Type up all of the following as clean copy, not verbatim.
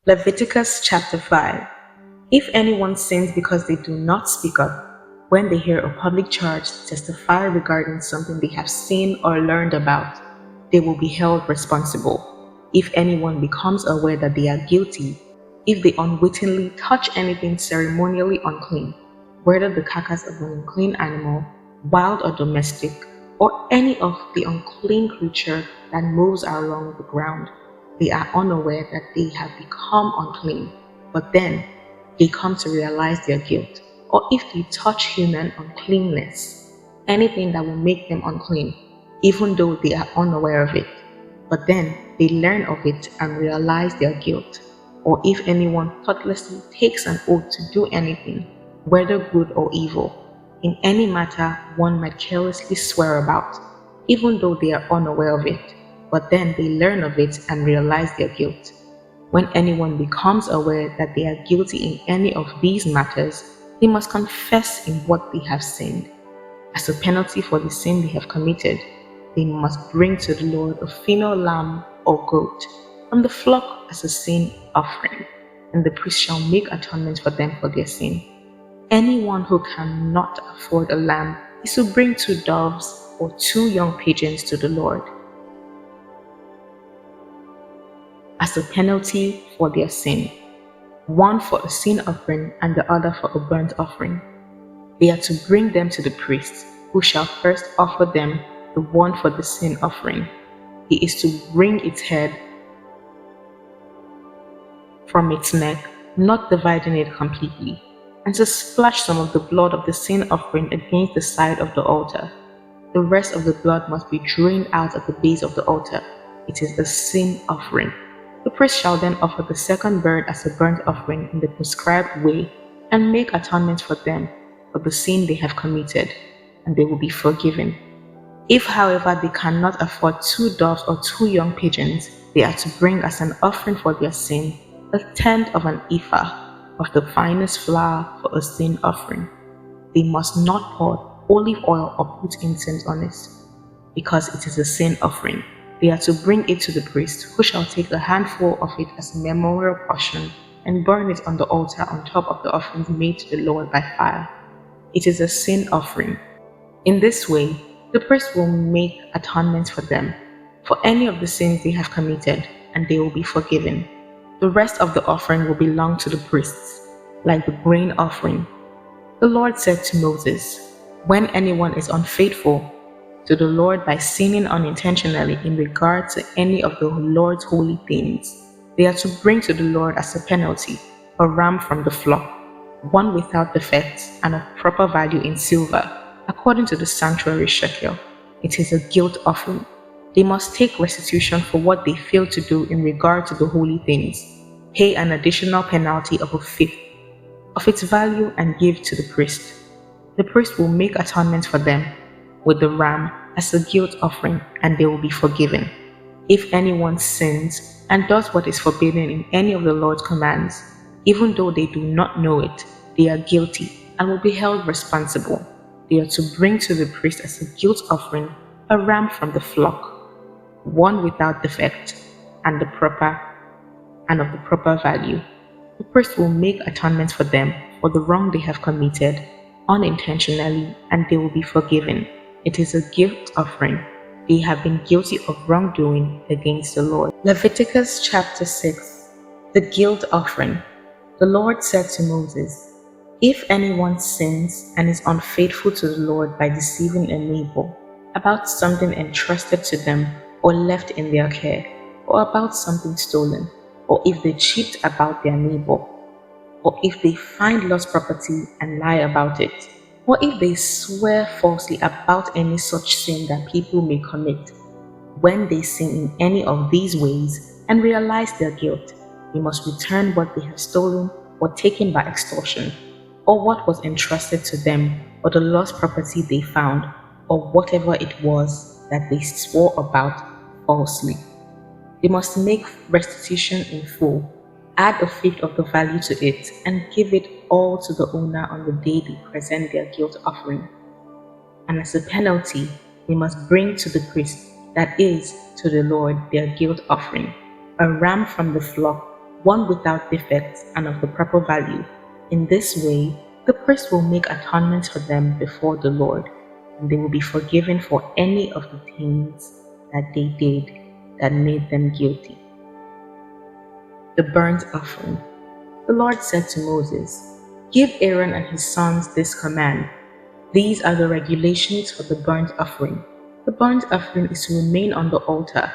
Leviticus chapter 5. If anyone sins because they do not speak up, when they hear a public charge testify regarding something they have seen or learned about, they will be held responsible. If anyone becomes aware that they are guilty, if they unwittingly touch anything ceremonially unclean, whether the carcass of an unclean animal, wild or domestic, or any of the unclean creature that moves along the ground, they are unaware that they have become unclean, but then they come to realize their guilt. Or if they touch human uncleanness, anything that will make them unclean, even though they are unaware of it, but then they learn of it and realize their guilt. Or if anyone thoughtlessly takes an oath to do anything, whether good or evil, in any matter one might carelessly swear about, even though they are unaware of it, but then they learn of it and realize their guilt. When anyone becomes aware that they are guilty in any of these matters, they must confess in what they have sinned. As a penalty for the sin they have committed, they must bring to the Lord a female lamb or goat from the flock as a sin offering, and the priest shall make atonement for them for their sin. Anyone who cannot afford a lamb is to bring 2 doves or 2 young pigeons to the Lord as a penalty for their sin, one for a sin offering and the other for a burnt offering. They are to bring them to the priest, who shall first offer them the one for the sin offering. He is to wring its head from its neck, not dividing it completely, and to splash some of the blood of the sin offering against the side of the altar. The rest of the blood must be drained out at the base of the altar. It is a sin offering. The priest shall then offer the second bird as a burnt offering in the prescribed way and make atonement for them for the sin they have committed, and they will be forgiven. If, however, they cannot afford 2 doves or 2 young pigeons, they are to bring as an offering for their sin 1/10 of an ephah of the finest flour for a sin offering. They must not pour olive oil or put incense on it, because it is a sin offering. They are to bring it to the priest, who shall take a handful of it as a memorial portion and burn it on the altar on top of the offerings made to the Lord by fire. It is a sin offering. In this way, the priest will make atonement for them, for any of the sins they have committed, and they will be forgiven. The rest of the offering will belong to the priests, like the grain offering. The Lord said to Moses, "When anyone is unfaithful to the Lord by sinning unintentionally in regard to any of the Lord's holy things, they are to bring to the Lord as a penalty a ram from the flock, one without defect and of proper value in silver, according to the sanctuary shekel. It is a guilt offering. They must take restitution for what they failed to do in regard to the holy things, pay an additional penalty of 1/5 of its value and give to the priest. The priest will make atonement for them with the ram as a guilt offering, and they will be forgiven. If anyone sins and does what is forbidden in any of the Lord's commands, even though they do not know it, they are guilty and will be held responsible. They are to bring to the priest as a guilt offering a ram from the flock, one without defect and of the proper value. The priest will make atonement for them for the wrong they have committed unintentionally, and they will be forgiven. It is a guilt offering. They have been guilty of wrongdoing against the Lord." Leviticus chapter 6. The guilt offering. The Lord said to Moses, "If anyone sins and is unfaithful to the Lord by deceiving a neighbor about something entrusted to them or left in their care, or about something stolen, or if they cheat about their neighbor, or if they find lost property and lie about it, or if they swear falsely about any such sin that people may commit, when they sin in any of these ways and realize their guilt, they must return what they have stolen or taken by extortion, or what was entrusted to them, or the lost property they found, or whatever it was that they swore about falsely. They must make restitution in full, add 1/5 of the value to it, and give it all to the owner on the day they present their guilt offering. And as a penalty, they must bring to the priest, that is, to the Lord, their guilt offering, a ram from the flock one without defects and of the proper value. In this way, the priest will make atonement for them before the Lord, and they will be forgiven for any of the things that they did that made them guilty. The burnt offering. The Lord said to Moses, "Give Aaron and his sons this command. These are the regulations for the burnt offering. The burnt offering is to remain on the altar,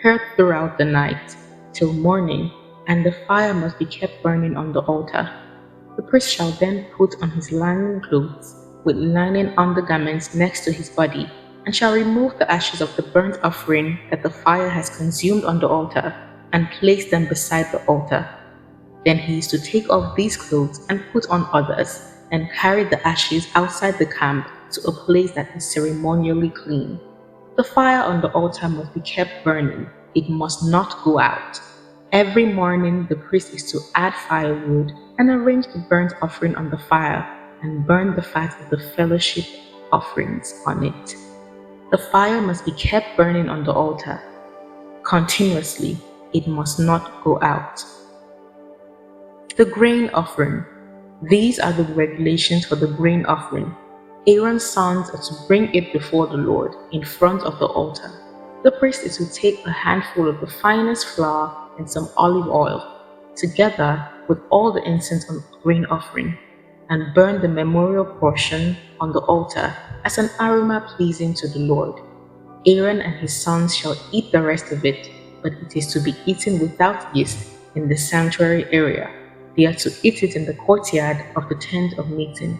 heard throughout the night, till morning, and the fire must be kept burning on the altar. The priest shall then put on his linen clothes, with linen undergarments next to his body, and shall remove the ashes of the burnt offering that the fire has consumed on the altar, and place them beside the altar. Then he is to take off these clothes and put on others, and carry the ashes outside the camp to a place that is ceremonially clean. The fire on the altar must be kept burning, it must not go out. Every morning the priest is to add firewood and arrange the burnt offering on the fire, and burn the fat of the fellowship offerings on it. The fire must be kept burning on the altar continuously, it must not go out. The grain offering. These are the regulations for the grain offering. Aaron's sons are to bring it before the Lord in front of the altar. The priest is to take a handful of the finest flour and some olive oil, together with all the incense on the grain offering, and burn the memorial portion on the altar as an aroma pleasing to the Lord. Aaron and his sons shall eat the rest of it, but it is to be eaten without yeast in the sanctuary area. They are to eat it in the courtyard of the tent of meeting.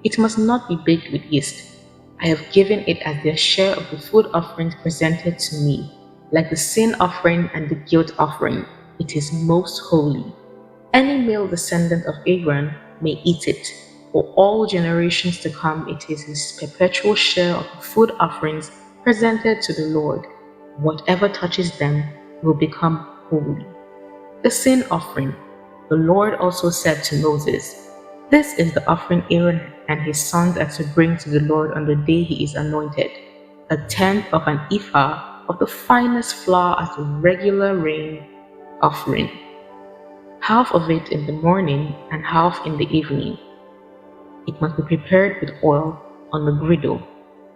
It must not be baked with yeast. I have given it as their share of the food offerings presented to me. Like the sin offering and the guilt offering, it is most holy. Any male descendant of Aaron may eat it. For all generations to come, it is his perpetual share of the food offerings presented to the Lord. Whatever touches them will become holy. The sin offering. The Lord also said to Moses, "This is the offering Aaron and his sons are to bring to the Lord on the day he is anointed: a tenth of an ephah of the finest flour as a regular grain offering, half of it in the morning and half in the evening. It must be prepared with oil on the griddle.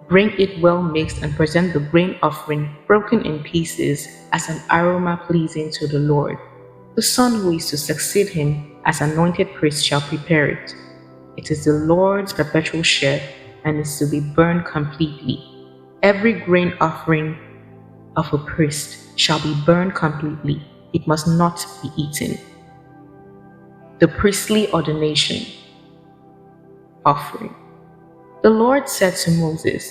Bring it well mixed and present the grain offering broken in pieces as an aroma pleasing to the Lord. The son who is to succeed him as anointed priest shall prepare it. It is the Lord's perpetual share and is to be burned completely. Every grain offering of a priest shall be burned completely. It must not be eaten." The priestly ordination offering. The Lord said to Moses,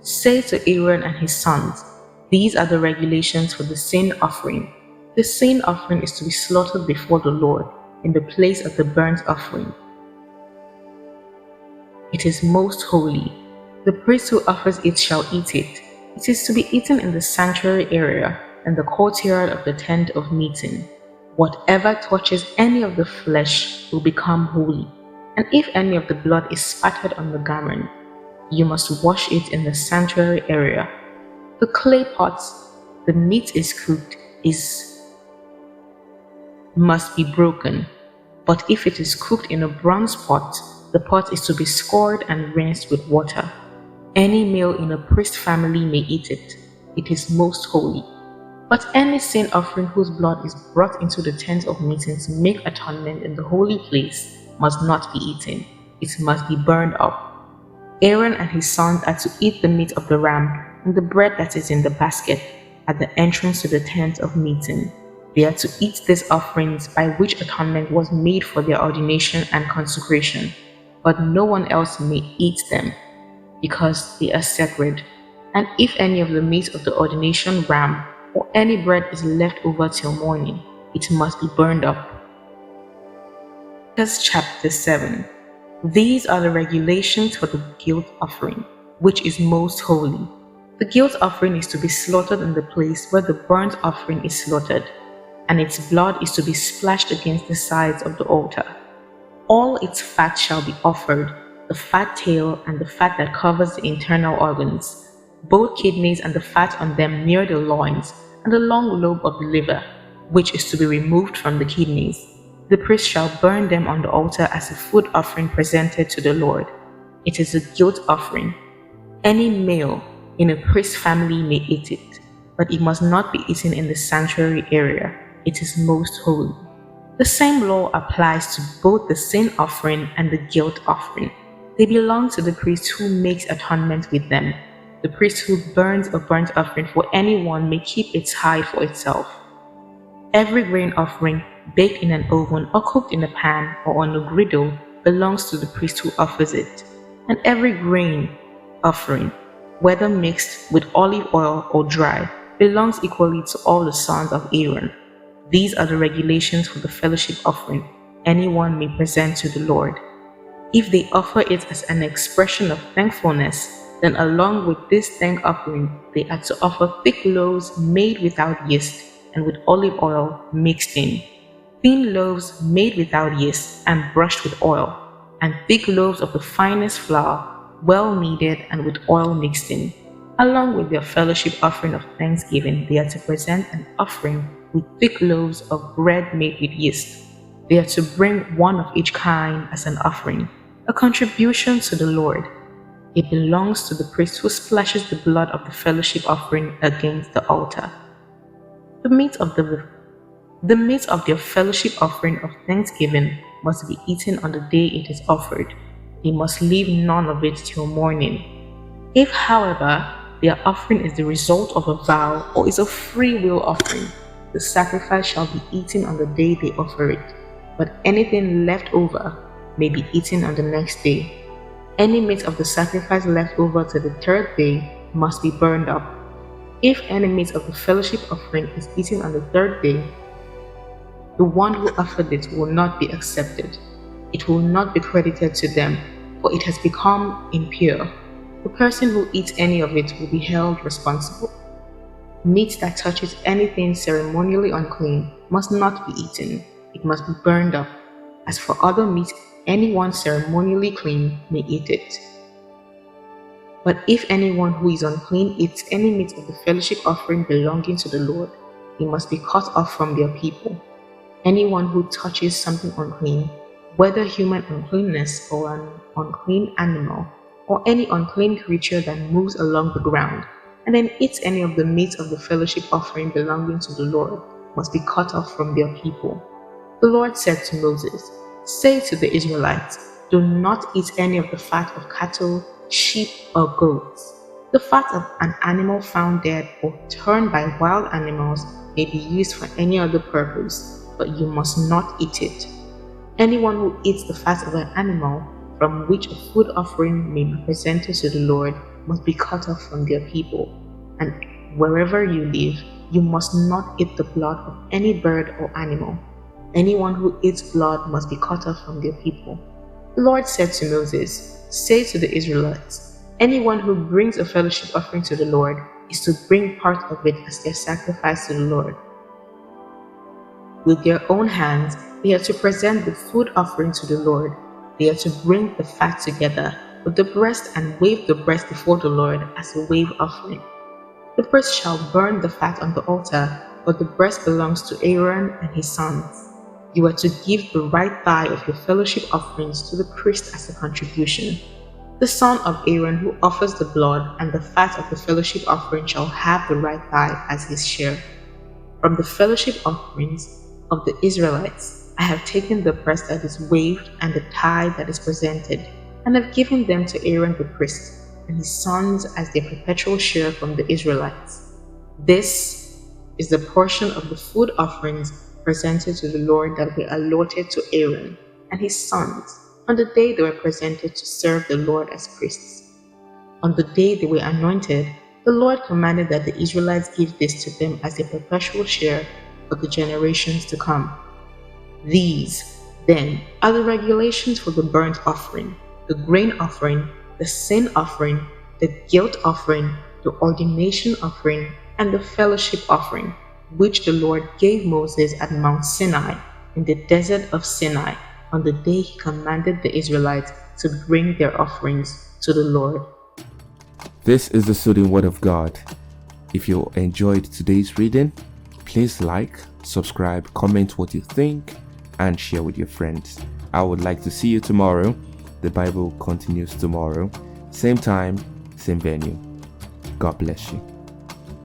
"Say to Aaron and his sons, these are the regulations for the sin offering. The sin offering is to be slaughtered before the Lord in the place of the burnt offering. It is most holy. The priest who offers it shall eat it. It is to be eaten in the sanctuary area and the courtyard of the tent of meeting. Whatever touches any of the flesh will become holy, and if any of the blood is spattered on the garment, you must wash it in the sanctuary area. The clay pots the meat is cooked must be broken, but if it is cooked in a bronze pot, the pot is to be scoured and rinsed with water. Any male in a priest family may eat it. It is most holy. But any sin offering whose blood is brought into the tent of meeting to make atonement in the holy place must not be eaten. It must be burned up. Aaron and his sons are to eat the meat of the ram and the bread that is in the basket at the entrance to the tent of meeting. They are to eat these offerings by which atonement was made for their ordination and consecration, but no one else may eat them, because they are sacred. And if any of the meat of the ordination ram or any bread is left over till morning, it must be burned up." Leviticus chapter 7. These are the regulations for the guilt offering, which is most holy. The guilt offering is to be slaughtered in the place where the burnt offering is slaughtered, and its blood is to be splashed against the sides of the altar. All its fat shall be offered, the fat tail and the fat that covers the internal organs, both kidneys and the fat on them near the loins, and the long lobe of the liver. which is to be removed from the kidneys. The priest shall burn them on the altar as a food offering presented to the Lord. It is a guilt offering. Any male in a priest's family may eat it, but it must not be eaten in the sanctuary area. It is most holy. The same law applies to both the sin offering and the guilt offering. They belong to the priest who makes atonement with them. The priest who burns a burnt offering for anyone may keep its hide for itself. Every grain offering baked in an oven or cooked in a pan or on a griddle belongs to the priest who offers it. And every grain offering, whether mixed with olive oil or dry, belongs equally to all the sons of Aaron. These are the regulations for the fellowship offering anyone may present to the Lord. If they offer it as an expression of thankfulness, then along with this thank offering, they are to offer thick loaves made without yeast and with olive oil mixed in, thin loaves made without yeast and brushed with oil, and thick loaves of the finest flour, well kneaded and with oil mixed in. Along with their fellowship offering of thanksgiving, they are to present an offering with thick loaves of bread made with yeast. They are to bring one of each kind as an offering, a contribution to the Lord. It belongs to the priest who splashes the blood of the fellowship offering against the altar. The meat of their fellowship offering of thanksgiving must be eaten on the day it is offered. They must leave none of it till morning. If, however, their offering is the result of a vow or is a free will offering, the sacrifice shall be eaten on the day they offer it, but anything left over may be eaten on the next day. Any meat of the sacrifice left over to the third day must be burned up. If any meat of the fellowship offering is eaten on the third day, the one who offered it will not be accepted. It will not be credited to them, for it has become impure. The person who eats any of it will be held responsible. Meat that touches anything ceremonially unclean must not be eaten. It must be burned up. As for other meat, anyone ceremonially clean may eat it. But if anyone who is unclean eats any meat of the fellowship offering belonging to the Lord, he must be cut off from their people. Anyone who touches something unclean, whether human uncleanness or an unclean animal, or any unclean creature that moves along the ground, and then eats any of the meat of the fellowship offering belonging to the Lord, must be cut off from their people. The Lord said to Moses, "Say to the Israelites, do not eat any of the fat of cattle, sheep, or goats. The fat of an animal found dead or torn by wild animals may be used for any other purpose, but you must not eat it. Anyone who eats the fat of an animal from which a food offering may be presented to the Lord must be cut off from their people. And wherever you live, you must not eat the blood of any bird or animal. Anyone who eats blood must be cut off from their people." The Lord said to Moses, "Say to the Israelites, anyone who brings a fellowship offering to the Lord is to bring part of it as their sacrifice to the Lord. With their own hands, they are to present the food offering to the Lord. They are to bring the fat together with the breast and wave the breast before the Lord as a wave offering. The priest shall burn the fat on the altar, but the breast belongs to Aaron and his sons. You are to give the right thigh of your fellowship offerings to the priest as a contribution. The son of Aaron who offers the blood and the fat of the fellowship offering shall have the right thigh as his share. From the fellowship offerings of the Israelites, I have taken the breast that is waved and the thigh that is presented, and have given them to Aaron the priest and his sons as their perpetual share from the Israelites. This is the portion of the food offerings presented to the Lord that were allotted to Aaron and his sons on the day they were presented to serve the Lord as priests. On the day they were anointed, the Lord commanded that the Israelites give this to them as their perpetual share for the generations to come. These, then, are the regulations for the burnt offering, the grain offering, the sin offering, the guilt offering, the ordination offering, and the fellowship offering, which the Lord gave Moses at Mount Sinai in the desert of Sinai on the day he commanded the Israelites to bring their offerings to the Lord. This is the soothing word of God. If you enjoyed today's reading, Please like, subscribe, comment what you think, and share with your friends. I would like to see you tomorrow. The Bible continues tomorrow. Same time, same venue. God bless you.